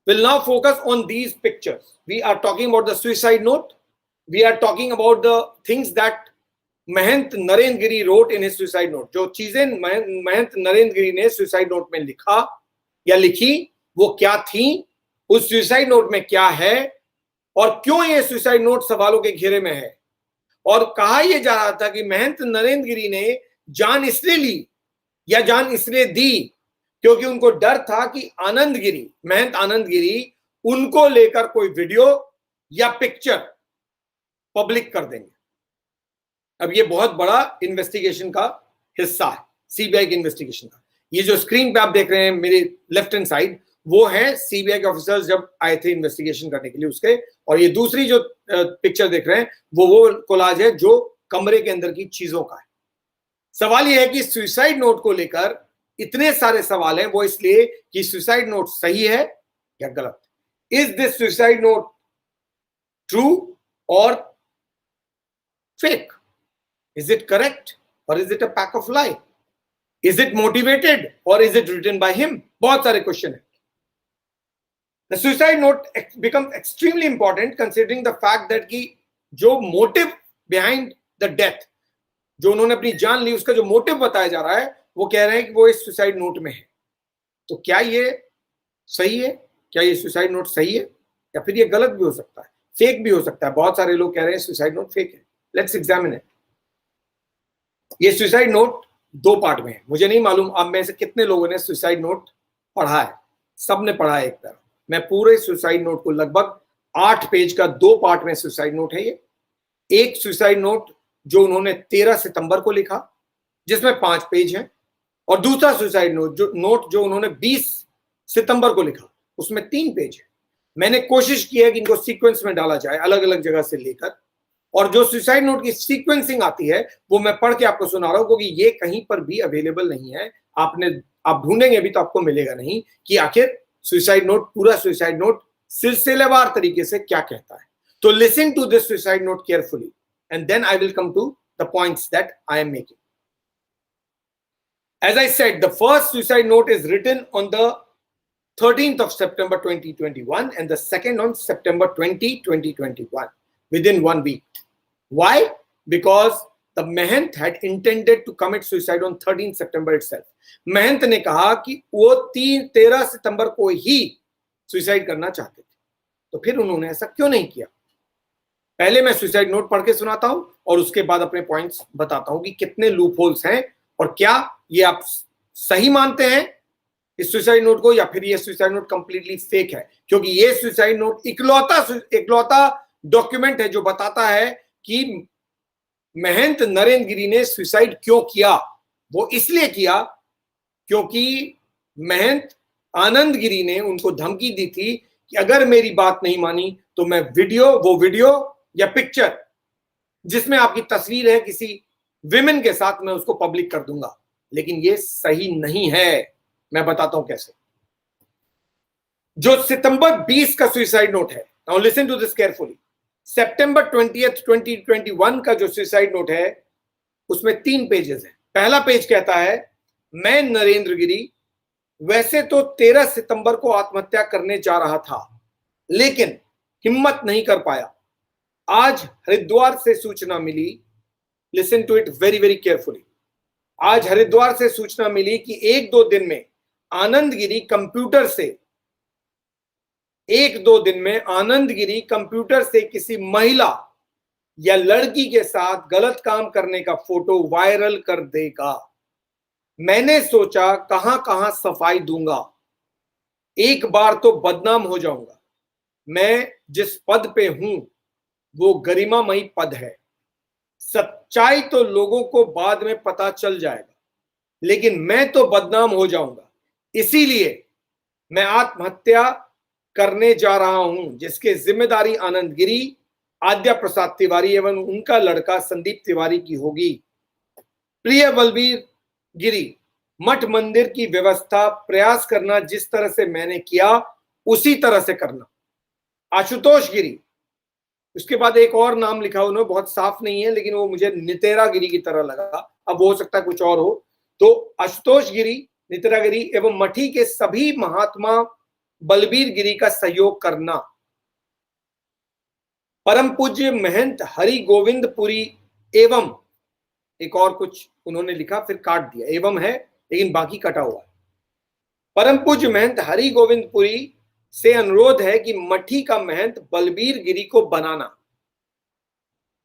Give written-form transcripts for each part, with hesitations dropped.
will now focus on these pictures. We are talking about the suicide note. We are talking about the things that Mahant Narendra Giri wrote in his suicide note. जो चीजें महंत नरेंद्र गिरी ने suicide note में लिखा या लिखी, वो क्या थी, उस suicide note में क्या है, और क्यों ये suicide note सवालों के घेरे में है। और कहा यह जा रहा था कि महंत नरेंद्र गिरी ने जान इसलिए ली या जान इसलिए दी क्योंकि उनको डर था कि आनंद गिरी, महंत आनंद गिरी उनको लेकर कोई वीडियो या पिक्चर पब्लिक कर देंगे। अब ये बहुत बड़ा इन्वेस्टिगेशन का हिस्सा है, सीबीआई के इन्वेस्टिगेशन का। ये जो स्क्रीन पे आप देख रहे हैं मेरे लेफ्ट हैंड साइड, वो है सीबीआई के ऑफिसर्स जब आए थे इन्वेस्टिगेशन करने के लिए उसके, और ये दूसरी जो पिक्चर देख रहे हैं वो कोलाज है जो कमरे के अंदर की चीजों का है। सवाल ये है कि सुसाइड नोट को लेकर इतने सारे सवाल हैं, वो इसलिए कि सुसाइड नोट सही है या गलत। Is this suicide note true और fake? Is it correct or is it a pack of lie? Is it motivated or is it written by him? बहुत सारे क्वेश्चन है। The suicide note becomes extremely important considering the fact that कि जो motive behind the death, जो उन्होंने अपनी जान ली, उसका जो मोटिव बताया जा रहा है, वो कह रहे हैं कि वो इस सुसाइड नोट में है। तो क्या ये सही है? क्या ये सुसाइड नोट सही है या फिर ये गलत भी हो सकता है, फेक भी हो सकता है? बहुत सारे लोग कह रहे हैं सुसाइड नोट फेक है। Let's examine it. ये सुसाइड नोट दो पार्ट में है। मुझे नहीं मालूम आप में से कितने लोगों ने सुसाइड नोट पढ़ा है। सबने पढ़ा है एक तरह। मैं पूरे सुसाइड नोट को, लगभग 8 पेज का 2 पार्ट में सुसाइड नोट है ये। एक सुसाइड नोट जो उन्होंने 13 सितंबर को लिखा जिसमें 5 पेज हैं, और दूसरा सुसाइड नोट जो उन्होंने 20 सितंबर को लिखा उसमें 3 पेज है। मैंने कोशिश की है कि इनको सीक्वेंस में डाला जाए अलग अलग जगह से लेकर, और जो सुसाइड नोट की सीक्वेंसिंग आती है वो मैं पढ़ के आपको सुना रहा हूं क्योंकि ये कहीं पर भी अवेलेबल नहीं है। आप ढूंढेंगे भी तो आपको मिलेगा नहीं कि आखिर सुसाइड नोट, पूरा सुसाइड नोट सिलसिलेवार तरीके से क्या कहता है। तो listen to this suicide note carefully and then I will come to the points that I am making. As I said, the first suicide note is written on the 13th of September 2021 and the second on September 20, 2021, within 1 week. Why? Because the Mahant had intended to commit suicide on 13th September itself. महंत ने कहा कि वो 13 सितंबर को ही suicide करना चाहते थे। तो फिर उन्होंने ऐसा क्यों नहीं किया? पहले मैं सुसाइड नोट पढ़ के सुनाता हूं और उसके बाद अपने पॉइंट्स बताता हूं कि कितने लूप होल्स हैं और क्या ये आप सही मानते हैं इस सुसाइड नोट को, या फिर ये सुसाइड नोट कंप्लीटली फेक है। क्योंकि ये सुसाइड नोट इकलौता डॉक्यूमेंट है जो बताता है कि महंत नरेंद्र गिरी ने सुसाइड क्यों किया। वो इसलिए किया क्योंकि महंत आनंद गिरी ने उनको धमकी दी थी कि अगर मेरी बात नहीं मानी तो मैं वो वीडियो या पिक्चर जिसमें आपकी तस्वीर है किसी विमेन के साथ, मैं उसको पब्लिक कर दूंगा। लेकिन ये सही नहीं है। मैं बताता हूं कैसे। जो सितंबर 20 का सुसाइड नोट है, now listen to this carefully. सितंबर 20th 2021 का जो सुसाइड नोट है उसमें 3 पेजेस हैं। पहला पेज कहता है, मैं नरेंद्र गिरी वैसे तो 13 सितंबर को आत्महत्या करने जा रहा था लेकिन हिम्मत नहीं कर पाया। आज हरिद्वार से सूचना मिली, listen to it very very carefully. आज हरिद्वार से सूचना मिली कि 1-2 दिन में आनंद गिरी कंप्यूटर से किसी महिला या लड़की के साथ गलत काम करने का फोटो वायरल कर देगा। मैंने सोचा कहां कहां सफाई दूंगा, एक बार तो बदनाम हो जाऊंगा। मैं जिस पद पे हूं वो गरिमामयी पद है। सच्चाई तो लोगों को बाद में पता चल जाएगा लेकिन मैं तो बदनाम हो जाऊंगा। इसीलिए मैं आत्महत्या करने जा रहा हूं जिसके जिम्मेदारी आनंद गिरी, आद्या प्रसाद तिवारी एवं उनका लड़का संदीप तिवारी की होगी। प्रिय बलबीर गिरी, मठ मंदिर की व्यवस्था प्रयास करना जिस तरह से मैंने किया उसी तरह से करना। आशुतोष गिरी, उसके बाद एक और नाम लिखा उन्होंने, बहुत साफ नहीं है लेकिन वो मुझे नितेरा गिरी की तरह लगा, अब हो सकता है कुछ और हो। तो आशुतोष गिरी, नितेरा गिरी एवं मठी के सभी महात्मा बलबीर गिरी का सहयोग करना। परम पूज्य महंत हरि गोविंद पुरी एवं एक और कुछ उन्होंने लिखा, फिर काट दिया, एवं है लेकिन बाकी कटा हुआ है। परम पूज्य महंत हरि गोविंद पुरी से अनुरोध है कि मठी का महंत बलबीर गिरी को बनाना।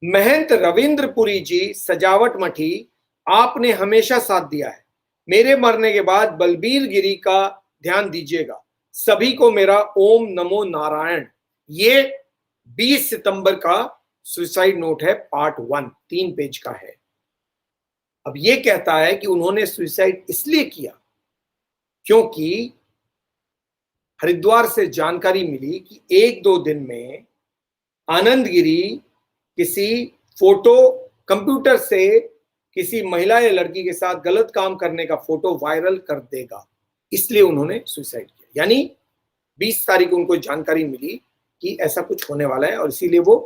महंत रविंद्र पुरी जी, सजावट मठी, आपने हमेशा साथ दिया है। मेरे मरने के बाद बलबीर गिरी का ध्यान दीजिएगा। सभी को मेरा ओम नमो नारायण। ये 20 सितंबर का सुसाइड नोट है, पार्ट 1, 3 पेज का है। अब ये कहता है कि उन्होंने सुसाइड इसलिए किया क्योंकि हरिद्वार से जानकारी मिली कि 1-2 दिन में आनंद गिरी किसी फोटो कंप्यूटर से किसी महिला या लड़की के साथ गलत काम करने का फोटो वायरल कर देगा, इसलिए उन्होंने सुसाइड किया। यानी 20 तारीख को उनको जानकारी मिली कि ऐसा कुछ होने वाला है और इसीलिए वो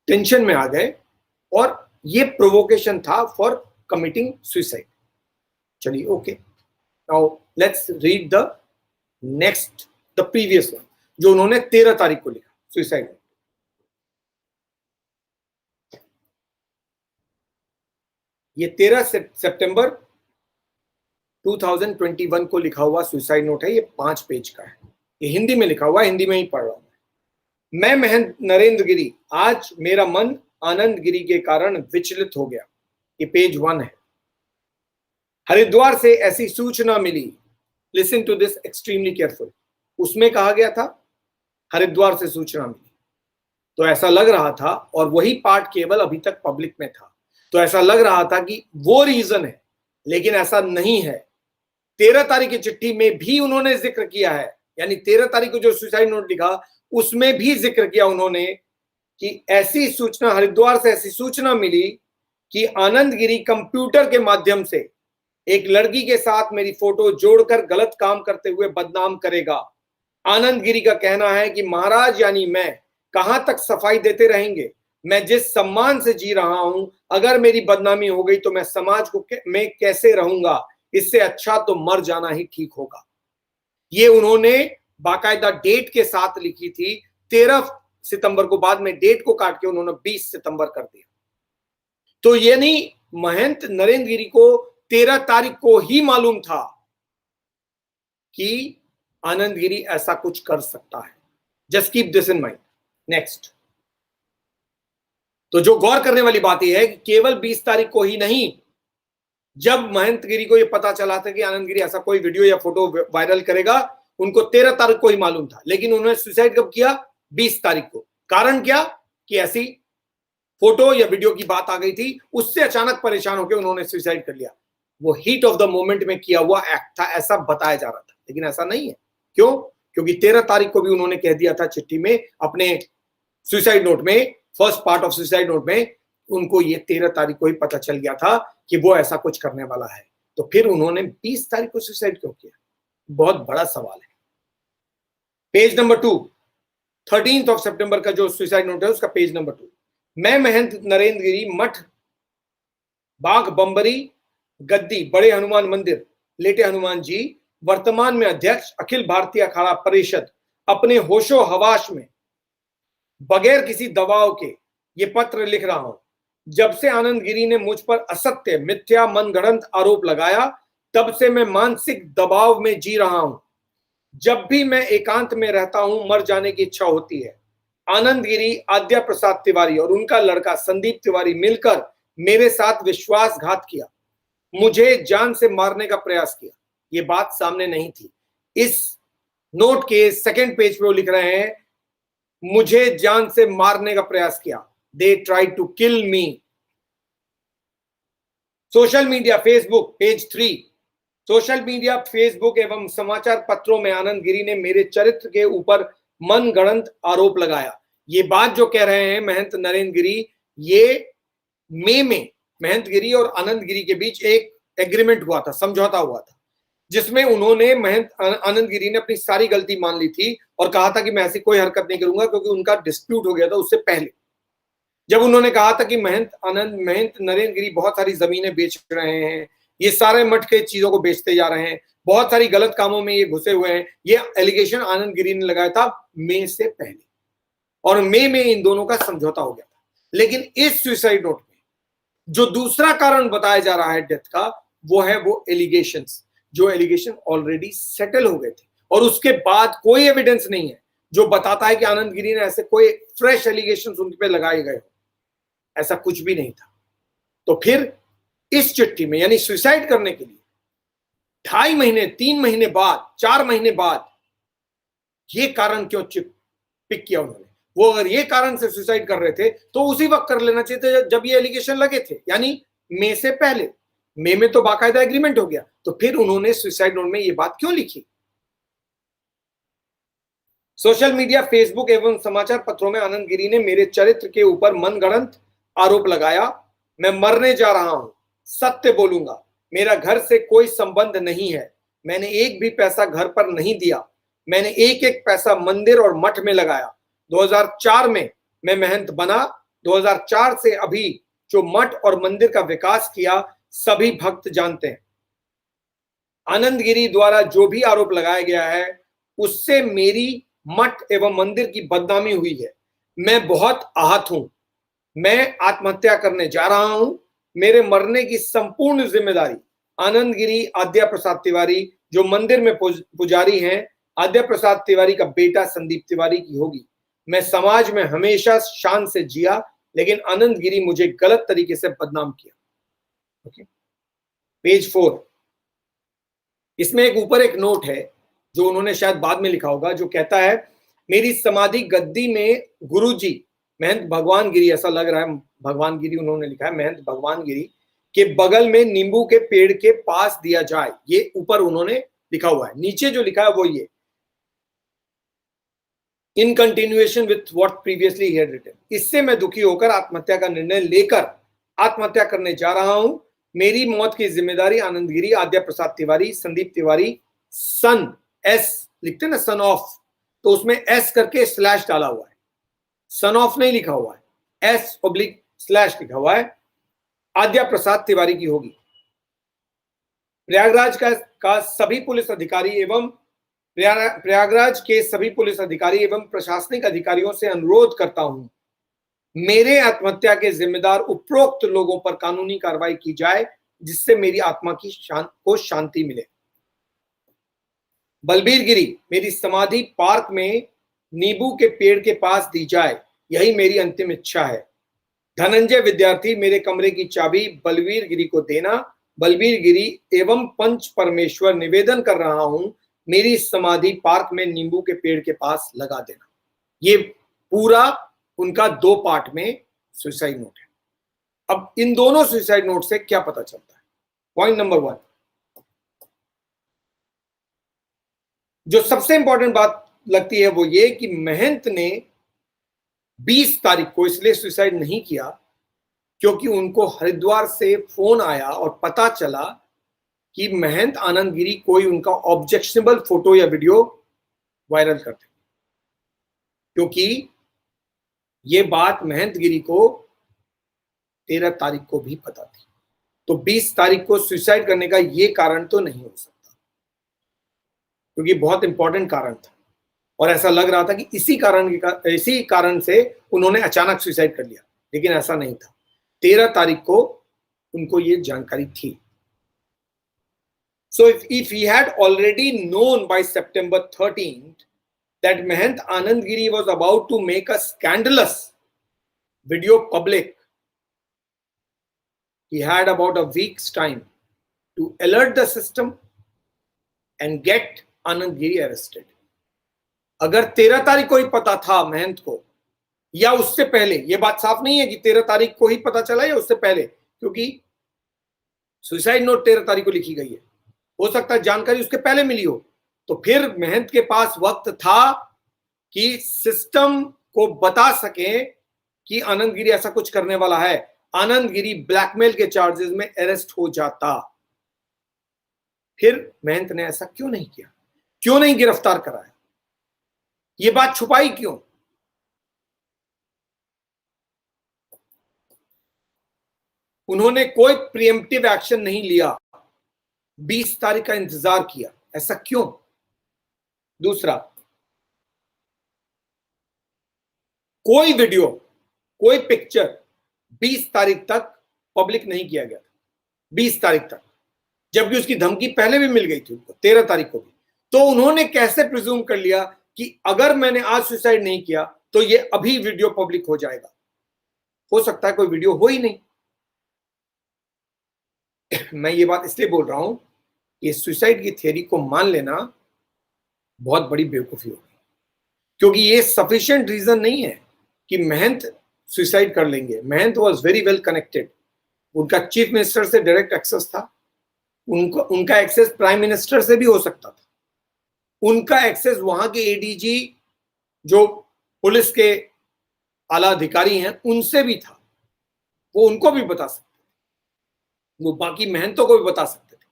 टेंशन में आ गए और ये प्रोवोकेशन था फॉर कमिटिंग सुसाइड। चलिए, okay, now let's read the next, the previous one, जो उन्होंने 13 तारीख को लिखा सुसाइड। ये 13 सितंबर 2021 को लिखा हुआ सुसाइड नोट है। ये 5 पेज का है। ये हिंदी में लिखा हुआ है, हिंदी में ही पढ़ रहा हूं मैं। महंत नरेंद्र गिरी, आज मेरा मन आनंद गिरी के कारण विचलित हो गया। ये पेज 1 है। हरिद्वार से ऐसी सूचना मिली, listen to this extremely careful. उसमें कहा गया था हरिद्वार से सूचना मिली, तो ऐसा लग रहा था, और वही पार्ट केवल अभी तक पब्लिक में था, तो ऐसा लग रहा था कि वो रीजन है, लेकिन ऐसा नहीं है। 13 तारीख की चिट्ठी में भी उन्होंने जिक्र किया है, यानी 13 तारीख को जो सुसाइड नोट लिखा उसमें भी जिक्र किया उन्होंने कि ऐसी सूचना, हरिद्वार से ऐसी सूचना मिली कि आनंद गिरी कंप्यूटर के माध्यम से एक लड़की के साथ मेरी फोटो जोड़कर गलत काम करते हुए बदनाम करेगा। आनंद गिरी का कहना है कि महाराज यानी मैं कहां तक सफाई देते रहेंगे। मैं जिस सम्मान से जी रहा हूं, अगर मेरी बदनामी हो गई तो मैं समाज को मैं कैसे रहूंगा। इससे अच्छा तो मर जाना ही ठीक होगा। ये उन्होंने बाकायदा डेट के साथ लिखी थी 13 सितंबर को, बाद में डेट को काट के उन्होंने 20 सितंबर कर दिया। तो यानी महंत नरेंद्र गिरी को 13 तारीख को ही मालूम था कि आनंद गिरी ऐसा कुछ कर सकता है। Just keep this in mind. Next, तो जो गौर करने वाली बात यह है कि केवल 20 तारीख को ही नहीं, जब महंत गिरी को यह पता चला था कि आनंद गिरी ऐसा कोई वीडियो या फोटो वायरल करेगा, उनको 13 तारीख को ही मालूम था, लेकिन उन्होंने सुसाइड कब किया? 20 तारीख को। कारण क्या? कि ऐसी फोटो या वीडियो की बात आ गई थी, उससे अचानक परेशान होकर उन्होंने सुसाइड कर लिया। वो हीट ऑफ द मोमेंट में किया हुआ एक्ट था, ऐसा बताया जा रहा था, लेकिन ऐसा नहीं है। क्यों? क्योंकि 13 तारीख को भी उन्होंने कह दिया था चिट्ठी में, अपने सुसाइड नोट में, first part of suicide note में, उनको ये 13 तारीख को ही पता चल गया था कि वो ऐसा कुछ करने वाला है। तो फिर उन्होंने 20 तारीख को सुसाइड क्यों किया? बहुत बड़ा सवाल है। पेज नंबर 2, 13 सितंबर का जो सुसाइड नोट है उसका पेज नंबर 2। मैं महंत नरेंद्र गिरी, मठ बाग बम्बरी गद्दी, बड़े हनुमान मंदिर, लेटे हनुमान जी, वर्तमान में अध्यक्ष अखिल भारतीय अखाड़ा परिषद, अपने होशो हवाश में बगैर किसी दबाव के ये पत्र लिख रहा हूं। जब से आनंद गिरी ने मुझ पर असत्य, मिथ्या, मनगढ़ंत आरोप लगाया, तब से मैं मानसिक दबाव में जी रहा हूं। जब भी मैं एकांत में रहता हूं, मर जाने की इच्छा होती है। आनंद गिरी, आद्या प्रसाद तिवारी और उनका लड़का संदीप तिवारी मिलकर मेरे साथ विश्वासघात किया, मुझे जान से मारने का प्रयास किया। ये बात सामने नहीं थी। इस नोट के सेकंड पेज पे वो लिख रहे हैं, मुझे जान से मारने का प्रयास किया। They try to kill me. Social media, Facebook, page 3। Social media, Facebook एवं समाचार पत्रों में आनंद गिरी ने मेरे चरित्र के ऊपर मनगढ़ंत आरोप लगाया। ये बात जो कह रहे हैं महंत नरेंद्र गिरी, ये मई में महंत गिरी और आनंद गिरी के बीच एक एग्रीमेंट हुआ था, समझौता हुआ था, जिसमें उन्होंने महंत आनंद गिरी ने अपनी सारी गलती मान ली थी और कहा था कि मैं ऐसी कोई हरकत नहीं करूंगा, क्योंकि उनका डिस्प्यूट हो गया था उससे पहले। जब उन्होंने कहा था कि महंत नरेंद्र गिरी बहुत सारी जमीनें बेच रहे हैं, ये सारे मठ के चीजों को बेचते जा रहे हैं, बहुत सारी गलत कामों में ये घुसे हुए हैं। ये एलिगेशन आनंद गिरी ने लगाया था मई से पहले, और मई में इन दोनों का समझौता हो गया था। लेकिन इस सुसाइड नोट में जो दूसरा कारण बताया जा रहा है डेथ का, वो है वो एलिगेशंस, जो एलिगेशन ऑलरेडी सेटल हो गए थे, और उसके बाद कोई एविडेंस नहीं है जो बताता है कि आनंद गिरी ने ऐसे कोई फ्रेश एलिगेशंस उन पे लगाए गए। ऐसा कुछ भी नहीं था। तो फिर इस चिट्ठी में, यानी सुसाइड करने के लिए 2.5 महीने, 3 महीने बाद, 4 महीने बाद ये कारण क्यों पिक किया उन्होंने? वो अगर ये कारण से सुसाइड कर रहे थे तो उसी वक्त कर लेना चाहिए था जब ये एलिगेशन लगे थे, यानी मई से पहले। मई में तो बाकायदा एग्रीमेंट हो गया, तो फिर उन्होंने सुसाइड नोट में ये बात क्यों लिखी? सोशल मीडिया, फेसबुक एवं समाचार पत्रों में आनंद गिरी ने मेरे चरित्र के ऊपर मनगढ़ंत आरोप लगाया। मैं मरने जा रहा हूं, सत्य बोलूंगा, मेरा घर से कोई संबंध नहीं है, मैंने एक भी पैसा घर पर नहीं दिया, मैंने एक एक पैसा मंदिर और मठ में लगाया। 2004 में मैं महंत बना। 2004 से अभी जो मठ और मंदिर का विकास किया सभी भक्त जानते हैं। आनंद गिरी द्वारा जो भी आरोप लगाया गया है उससे मेरी मठ एवं मंदिर की बदनामी हुई है। मैं बहुत आहत हूं, मैं आत्महत्या करने जा रहा हूं। मेरे मरने की संपूर्ण जिम्मेदारी आनंद गिरी, आद्या प्रसाद तिवारी जो मंदिर में पुजारी हैं, आद्या प्रसाद तिवारी का बेटा संदीप तिवारी की होगी। मैं समाज में हमेशा शान से जिया, लेकिन आनंद गिरी मुझे गलत तरीके से बदनाम किया। Okay, page 4। इसमें एक ऊपर एक नोट है जो उन्होंने शायद बाद में लिखा होगा, जो कहता है मेरी समाधि गद्दी में गुरुजी महंत भगवान गिरी, ऐसा लग रहा है भगवान गिरी उन्होंने लिखा है, महंत भगवान गिरी के बगल में नींबू के पेड़ के पास दिया जाए। ये ऊपर उन्होंने लिखा हुआ है, नीचे जो लिखा है वो ये, in continuation with what previously he had written. इससे मैं दुखी होकर आत्महत्या का निर्णय लेकर आत्महत्या करने जा रहा हूं। मेरी मौत की जिम्मेदारी आनंद गिरी, आद्या प्रसाद तिवारी, संदीप तिवारी, सन, एस लिखते ना सन ऑफ, तो उसमें एस करके स्लैश डाला हुआ है, सन ऑफ नहीं लिखा हुआ है, एस ऑब्लिक स्लैश लिखा हुआ है, आद्या प्रसाद तिवारी की होगी। प्रयागराज का सभी पुलिस अधिकारी एवं प्रयागराज के सभी पुलिस अधिकारी एवं प्रशासनिक अधिकारियों से अनुरोध करता हूं, मेरे आत्महत्या के जिम्मेदार उपरोक्त लोगों पर कानूनी कार्रवाई की जाए जिससे मेरी आत्मा की को शांति मिले। बलबीर गिरी, मेरी समाधि पार्क में नींबू के पेड़ के पास दी जाए, यही मेरी अंतिम इच्छा है। धनंजय विद्यार्थी, मेरे कमरे की चाबी बलबीर गिरी को देना। बलबीर गिरी एवं पंच परमेश्वर, निवेदन कर रहा हूं, मेरी समाधि पार्क में नींबू के पेड़ के पास लगा देना। ये पूरा उनका 2 पार्ट में सुसाइड नोट है। अब इन दोनों सुसाइड नोट से क्या पता चलता है? पॉइंट नंबर 1, जो सबसे इंपॉर्टेंट बात लगती है वो ये कि महंत ने 20 तारीख को इसलिए सुसाइड नहीं किया क्योंकि उनको हरिद्वार से फोन आया और पता चला कि महंत आनंद गिरी कोई उनका ऑब्जेक्शनेबल फोटो या वीडियो वायरल करते, क्योंकि ये बात महंत गिरी को 13 तारीख को भी पता थी। तो 20 तारीख को सुसाइड करने का ये कारण तो नहीं हो सकता, क्योंकि बहुत इंपॉर्टेंट कारण था और ऐसा लग रहा था कि इसी कारण से उन्होंने अचानक सुसाइड कर लिया, लेकिन ऐसा नहीं था। 13 तारीख को उनको ये जानकारी थी। So if he had already known by September 13th that Mahant Anand Giri was about to make a scandalous video public, he had about a week's time to alert the system and get Anand Giri arrested. अगर 13 तारीख को ही पता था महंत को या उससे पहले, ये बात साफ नहीं है कि 13 तारीख को ही पता चला या उससे पहले, क्योंकि सुसाइड नोट 13 तारीख को लिखी गई है, हो सकता है जानकारी उसके पहले मिली हो। तो फिर महंत के पास वक्त था कि सिस्टम को बता सके कि आनंद गिरी ऐसा कुछ करने वाला है। आनंद गिरी ब्लैकमेल के चार्जेस में अरेस्ट हो जाता। फिर महंत ने ऐसा क्यों नहीं किया? क्यों नहीं गिरफ्तार कराया? ये बात छुपाई क्यों? उन्होंने कोई प्रिएम्प्टिव एक्शन नहीं लिया। 20 तारीख का इंतजार किया, ऐसा क्यों? दूसरा, कोई वीडियो, कोई पिक्चर 20 तारीख तक पब्लिक नहीं किया गया था, 20 तारीख तक, जबकि उसकी धमकी पहले भी मिल गई थी उनको 13 तारीख को भी। तो उन्होंने कैसे प्रिज्यूम कर लिया कि अगर मैंने आज सुसाइड नहीं किया तो ये अभी वीडियो पब्लिक हो जाएगा? हो सकता है कोई वीडियो हो ही नहीं। मैं ये बात इसलिए बोल रहा हूं, ये सुसाइड की थ्योरी को मान लेना बहुत बड़ी बेवकूफी होगी, क्योंकि ये सफिशिएंट रीजन नहीं है कि महंत सुसाइड कर लेंगे। महंत वॉज वेरी वेल कनेक्टेड, उनका चीफ मिनिस्टर से डायरेक्ट एक्सेस था, उनका एक्सेस प्राइम मिनिस्टर से भी हो सकता था, उनका एक्सेस वहां के एडीजी जो पुलिस के आला अधिकारी हैं उनसे भी था, वो उनको भी बता सकते थे, वो बाकी महंतों को भी बता सकते थे,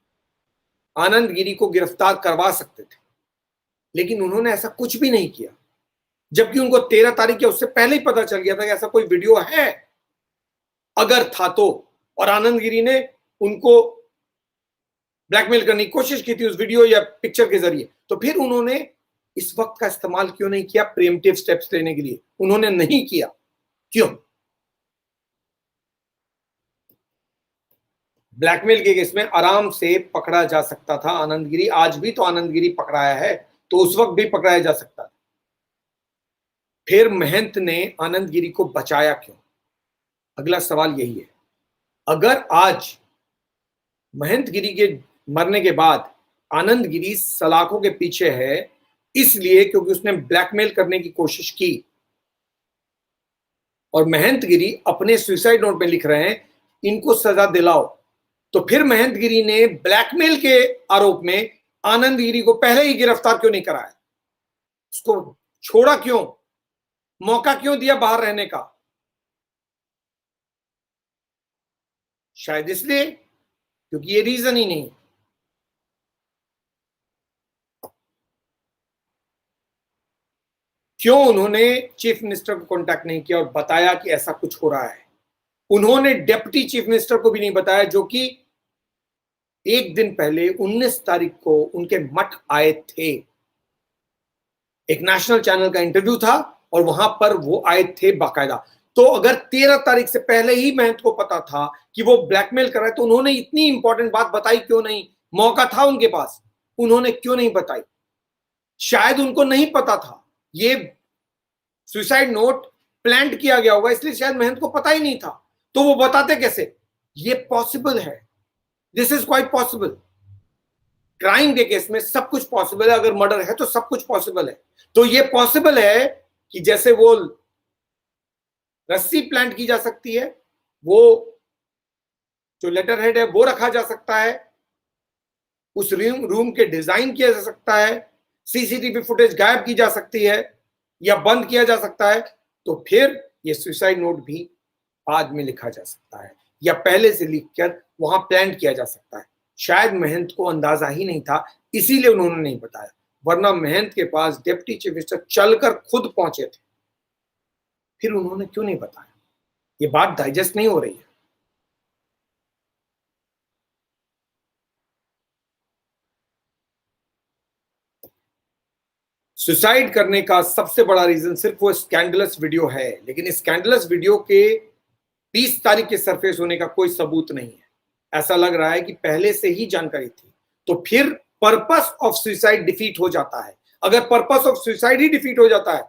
आनंद गिरी को गिरफ्तार करवा सकते थे, लेकिन उन्होंने ऐसा कुछ भी नहीं किया, जबकि उनको 13 तारीख या उससे पहले ही पता चल गया था कि ऐसा कोई वीडियो है, अगर था तो। और आनंद गिरी ने उनको ब्लैकमेल करने की कोशिश की थी उस वीडियो या पिक्चर के जरिए, तो फिर उन्होंने इस वक्त का इस्तेमाल क्यों नहीं किया प्रिएम्प्टिव स्टेप्स लेने के लिए? उन्होंने नहीं किया, क्यों? ब्लैकमेल के केस में आराम से पकड़ा जा सकता था आनंद गिरी, आज भी तो आनंद गिरी पकड़ाया है, तो उस वक्त भी पकड़ाया जा सकता था। फिर महंत ने आनंद गिरी को बचाया क्यों? अगला सवाल यही है। अगर आज महंत गिरी के मरने के बाद आनंद गिरी सलाखों के पीछे है इसलिए क्योंकि उसने ब्लैकमेल करने की कोशिश की, और महंत गिरी अपने सुसाइड नोट में लिख रहे हैं इनको सजा दिलाओ, तो फिर महंत गिरी ने ब्लैकमेल के आरोप में आनंद गिरी को पहले ही गिरफ्तार क्यों नहीं कराया? उसको छोड़ा क्यों? मौका क्यों दिया बाहर रहने का? शायद इसलिए क्योंकि ये रीजन ही नहीं। क्यों उन्होंने चीफ मिनिस्टर को कांटेक्ट नहीं किया और बताया कि ऐसा कुछ हो रहा है? उन्होंने डिप्टी चीफ मिनिस्टर को भी नहीं बताया, जो कि एक दिन पहले 19 तारीख को उनके मठ आए थे। एक नेशनल चैनल का इंटरव्यू था और वहां पर वो आए थे बाकायदा। तो अगर 13 तारीख से पहले ही महंत को पता था कि वो ब्लैकमेल कर रहा है, तो उन्होंने इतनी इंपॉर्टेंट बात बताई क्यों नहीं? मौका था उनके पास, उन्होंने क्यों नहीं बताई? शायद उनको नहीं पता था ये सुसाइड नोट प्लान किया गया होगा, इसलिए शायद महंत को पता ही नहीं था, तो वो बताते कैसे? ये पॉसिबल है, this is quite possible. Crime के केस में सब कुछ पॉसिबल है, अगर मर्डर है तो सब कुछ पॉसिबल है। तो ये पॉसिबल है कि जैसे वो रस्सी प्लांट की जा सकती है, वो जो लेटर हेड है वो रखा जा सकता है, उस रूम के डिजाइन किया जा सकता है, सीसीटीवी फुटेज गायब की जा सकती है या बंद किया जा सकता है, तो फिर ये सुसाइड नोट भी बाद में लिखा जा सकता है या पहले से लिखकर वहां प्लान किया जा सकता है। शायद महंत को अंदाजा ही नहीं था, इसीलिए उन्होंने नहीं बताया, वरना महंत के पास डिप्टी चीफ मिनिस्टर चलकर खुद पहुंचे थे, फिर उन्होंने क्यों नहीं बताया? ये बात डाइजेस्ट नहीं हो रही है। सुसाइड करने का सबसे बड़ा रीजन सिर्फ वो स्कैंडलस वीडियो है, लेकिन इस स्कैंडलस वीडियो के 20 तारीख के सरफेस होने का कोई सबूत नहीं है। ऐसा लग रहा है कि पहले से ही जानकारी थी, तो फिर पर्पस ऑफ सुसाइड डिफीट हो जाता है। अगर purpose of suicide he defeat हो जाता है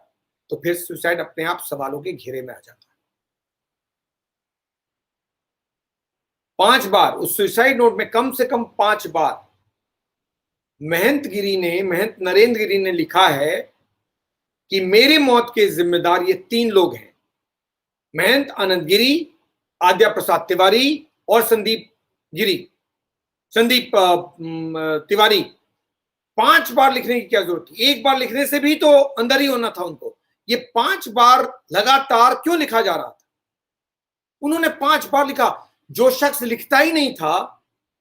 तो फिर सुसाइड अपने आप सवालों के घेरे में आ जाता है। 5 बार उस सुसाइड नोट में, कम से कम 5 बार महंत नरेंद्र गिरी ने लिखा है कि मेरी मौत के जिम्मेदार ये 3 लोग हैं, महंत आनंद गिरी, आद्या प्रसाद तिवारी और संदीप तिवारी। 5 बार लिखने की क्या जरूरत थी? एक बार लिखने से भी तो अंदर ही होना था उनको। ये 5 बार लगातार क्यों लिखा जा रहा था? उन्होंने 5 बार लिखा। जो शख्स लिखता ही नहीं था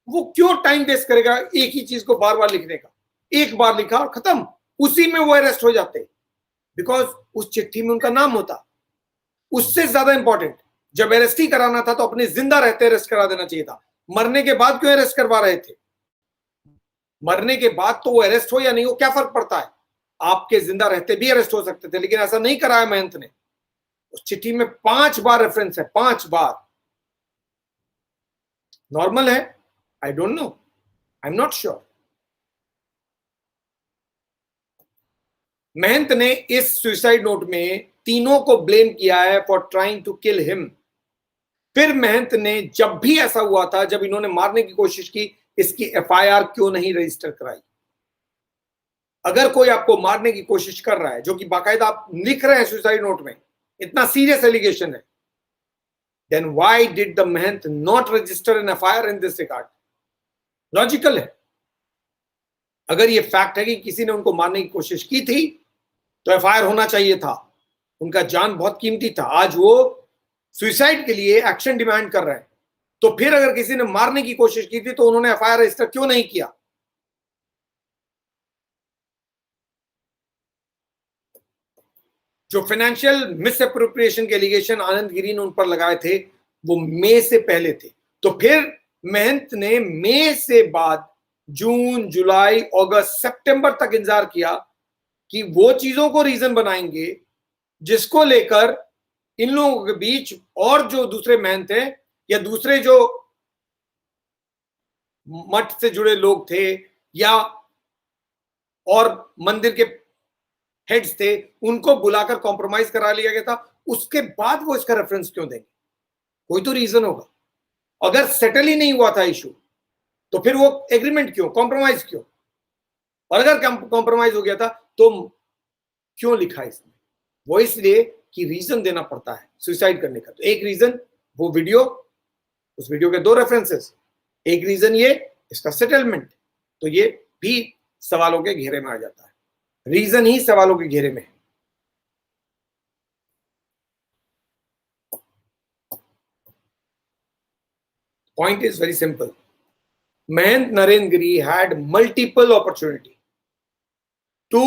वो क्यों टाइम वेस्ट करेगा एक ही चीज को बार बार लिखने का? एक बार लिखा और खत्म, उसी में वो अरेस्ट हो जाते, बिकॉज उस चिट्ठी में उनका नाम होता। उससे ज्यादा इंपॉर्टेंट, जब अरेस्ट ही कराना था तो अपने जिंदा रहते अरेस्ट करा देना चाहिए था, मरने के बाद क्यों अरेस्ट करवा रहे थे? मरने के बाद तो वो अरेस्ट हो या नहीं हो क्या फर्क पड़ता है, आपके जिंदा रहते भी अरेस्ट हो सकते थे, लेकिन ऐसा नहीं कराया महंत ने। उस चिट्ठी में 5 बार रेफरेंस है, 5 बार। नॉर्मल है? I don't know, I am not sure. महंत ने इस सुसाइड नोट में तीनों को ब्लेम किया है for trying to kill him. फिर महंत ने जब भी ऐसा हुआ था, जब इन्होंने मारने की कोशिश की, इसकी एफआईआर क्यों नहीं रजिस्टर कराई? अगर कोई आपको मारने की कोशिश कर रहा है, जो कि बाकायदा आप लिख रहे हैं सुसाइड नोट में, इतना सीरियस एलिगेशन है, then why did the Mahant not register an FIR in this regard? Logical है। अगर ये फैक्ट है कि किसी ने उनको मारने की कोशिश की थी तो एफआईआर होना चाहिए था। उनका जान बहुत कीमती था। आज वो सुसाइड के लिए एक्शन डिमांड कर रहे हैं, तो फिर अगर किसी ने मारने की कोशिश की थी तो उन्होंने एफआईआर रजिस्टर क्यों नहीं किया? जो फाइनेंशियल मिसअप्रोप्रिएशन के एलिगेशन आनंद गिरी ने उन पर लगाए थे वो मई से पहले थे, तो फिर महंत ने मई से बाद जून, जुलाई, अगस्त, सितंबर तक इंतजार किया कि वो चीजों को रीजन बनाएंगे जिसको लेकर इन लोगों के बीच और जो दूसरे महंत हैं या दूसरे जो मठ से जुड़े लोग थे या और मंदिर के हेड्स थे, उनको बुलाकर कॉम्प्रोमाइज करा लिया गया था। उसके बाद वो इसका रेफरेंस क्यों देंगे? कोई तो रीजन होगा। अगर सेटल ही नहीं हुआ था इशू तो फिर वो एग्रीमेंट क्यों, कॉम्प्रोमाइज क्यों? और अगर कॉम्प्रोमाइज हो गया था तो क्यों लिखा इसमें? वो इसलिए कि रीजन देना पड़ता है सुसाइड करने का। तो एक रीजन वो वीडियो, उस वीडियो के 2 रेफरेंसेस, एक रीजन ये इसका सेटलमेंट, तो ये भी सवालों के घेरे में आ जाता है। रीजन ही सवालों के घेरे में है। Point is very simple. Mahant Narendra Giri had multiple opportunity to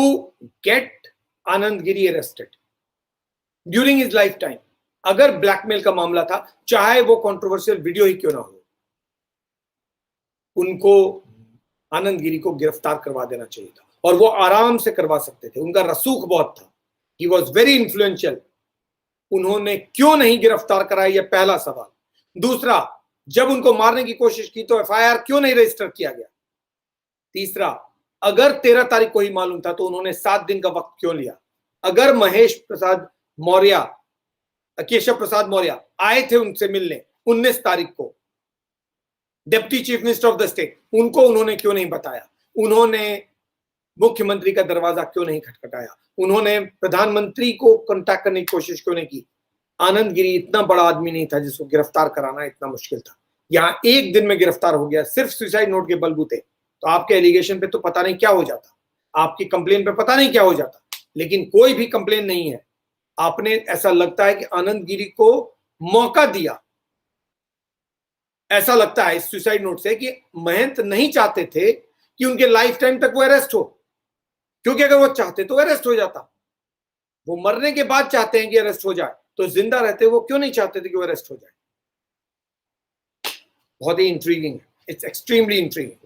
get Anand Giri arrested during his lifetime. अगर ब्लैकमेल का मामला था, चाहे वो कंट्रोवर्शियल वीडियो ही क्यों ना हो, उनको आनंद गिरी को गिरफ्तार करवा देना चाहिए था और वो आराम से करवा सकते थे। उनका रसूख बहुत था, ही वॉज वेरी इन्फ्लुएंशियल। उन्होंने क्यों नहीं गिरफ्तार कराया, यह पहला सवाल। दूसरा, जब उनको मारने की कोशिश की तो एफआईआर क्यों नहीं रजिस्टर किया गया? तीसरा, अगर 13 तारीख को ही मालूम था तो उन्होंने 7 दिन का वक्त क्यों लिया? अगर महेश प्रसाद मौर्य, केशव प्रसाद मौर्य आए थे उनसे मिलने 19 तारीख को, deputy chief minister of the state, उनको उन्होंने क्यों नहीं बताया? उन्होंने मुख्यमंत्री का दरवाजा क्यों नहीं खटखटाया? उन्होंने प्रधानमंत्री को कांटेक्ट करने की कोशिश क्यों नहीं की? आनंद गिरी इतना बड़ा आदमी नहीं था जिसको गिरफ्तार कराना इतना मुश्किल था। यहां एक दिन में गिरफ्तार हो गया सिर्फ सुसाइड नोट के बलबूते। तो आपके एलिगेशन पे तो पता नहीं क्या हो जाता, आपकी कंप्लेन पे पता नहीं क्या हो जाता, लेकिन कोई भी कंप्लेन नहीं है। आपने, ऐसा लगता है कि आनंद गिरी को मौका दिया। ऐसा लगता है इस सुसाइड नोट से कि महंत नहीं चाहते थे कि उनके लाइफ टाइम तक वो अरेस्ट हो, क्योंकि अगर वो चाहते तो अरेस्ट हो जाता। वो मरने के बाद चाहते हैं कि अरेस्ट हो जाए, तो जिंदा रहते वो क्यों नहीं चाहते थे कि वो अरेस्ट हो जाए? बहुत ही इंट्रीगिंग है, इट्स एक्सट्रीमली इंट्रीगिंग।